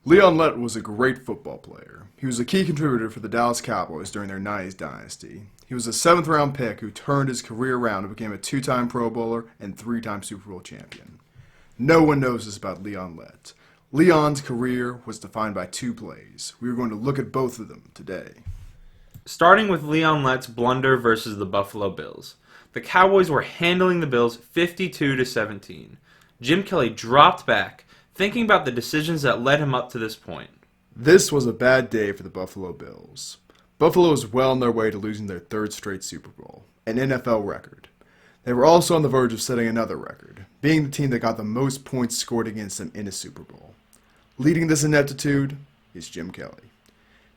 Leon Lett was a great football player. He was a key contributor for the Dallas Cowboys during their 90s dynasty. He was a 7th-round pick who turned his career around and became a 2-time Pro Bowler and 3-time Super Bowl champion. No one knows this about Leon Lett. Leon's career was defined by 2 plays. We are going to look at both of them today. Starting with Leon Lett's blunder versus the Buffalo Bills. The Cowboys were handling the Bills 52-17. Jim Kelly dropped back, thinking about the decisions that led him up to this point. This was a bad day for the Buffalo Bills. Buffalo was well on their way to losing their 3rd straight Super Bowl, an NFL record. They were also on the verge of setting another record, being the team that got the most points scored against them in a Super Bowl. Leading this ineptitude is Jim Kelly.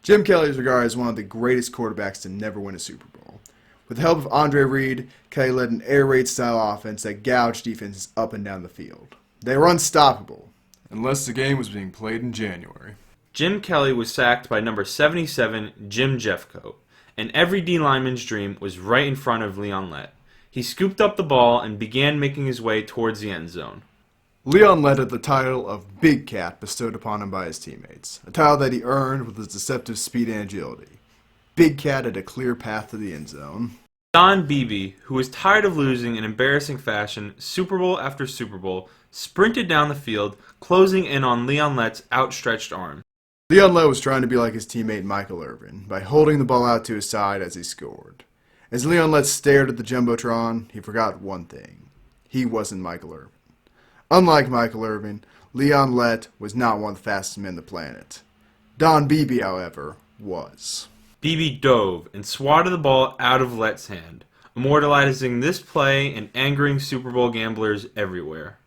Jim Kelly is regarded as one of the greatest quarterbacks to never win a Super Bowl. With the help of Andre Reed, Kelly led an air raid style offense that gouged defenses up and down the field. They were unstoppable, unless the game was being played in January. Jim Kelly was sacked by number 77, Jim Jeffcoat, and every D lineman's dream was right in front of Leon Lett. He scooped up the ball and began making his way towards the end zone. Leon Lett had the title of Big Cat bestowed upon him by his teammates, a title that he earned with his deceptive speed and agility. Big Cat had a clear path to the end zone. Don Beebe, who was tired of losing in embarrassing fashion Super Bowl after Super Bowl, sprinted down the field, closing in on Leon Lett's outstretched arm. Leon Lett was trying to be like his teammate Michael Irvin by holding the ball out to his side as he scored. As Leon Lett stared at the Jumbotron, he forgot one thing. He wasn't Michael Irvin. Unlike Michael Irvin, Leon Lett was not one of the fastest men on the planet. Don Beebe, however, was. Beebe dove and swatted the ball out of Lett's hand, immortalizing this play and angering Super Bowl gamblers everywhere.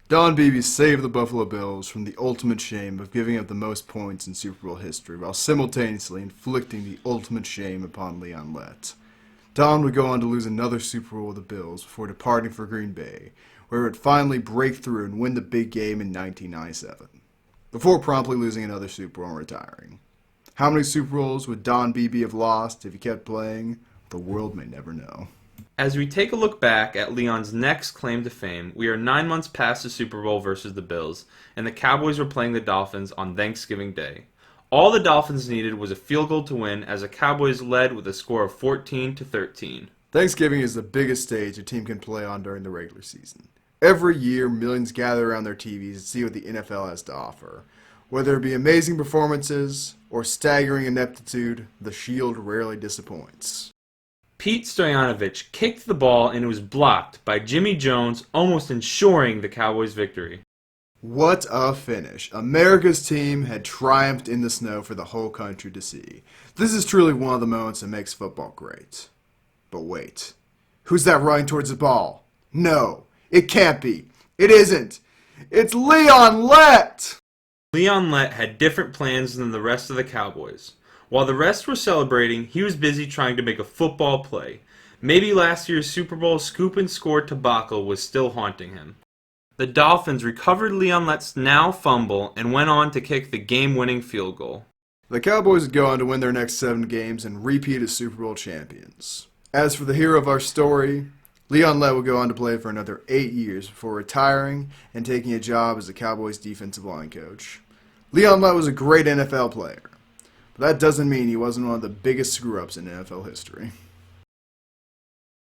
Don Beebe saved the Buffalo Bills from the ultimate shame of giving up the most points in Super Bowl history while simultaneously inflicting the ultimate shame upon Leon Lett. Don would go on to lose another Super Bowl with the Bills before departing for Green Bay, where he would finally break through and win the big game in 1997, before promptly losing another Super Bowl and retiring. How many Super Bowls would Don Beebe have lost if he kept playing? The world may never know. As we take a look back at Leon's next claim to fame, we are 9 months past the Super Bowl versus the Bills, and the Cowboys were playing the Dolphins on Thanksgiving Day. All the Dolphins needed was a field goal to win, as the Cowboys led with a score of 14-13. Thanksgiving is the biggest stage a team can play on during the regular season. Every year, millions gather around their TVs to see what the NFL has to offer. Whether it be amazing performances or staggering ineptitude, the Shield rarely disappoints. Pete Stoyanovich kicked the ball and it was blocked by Jimmy Jones, almost ensuring the Cowboys' victory. What a finish. America's team had triumphed in the snow for the whole country to see. This is truly one of the moments that makes football great. But wait. Who's that running towards the ball? No, it can't be. It isn't. It's Leon Lett! Leon Lett had different plans than the rest of the Cowboys. While the rest were celebrating, he was busy trying to make a football play. Maybe last year's Super Bowl scoop and score debacle was still haunting him. The Dolphins recovered Leon Lett's now fumble and went on to kick the game-winning field goal. The Cowboys would go on to win their next 7 games and repeat as Super Bowl champions. As for the hero of our story, Leon Lett would go on to play for another 8 years before retiring and taking a job as the Cowboys' defensive line coach. Leon Lett was a great NFL player, but that doesn't mean he wasn't one of the biggest screw-ups in NFL history.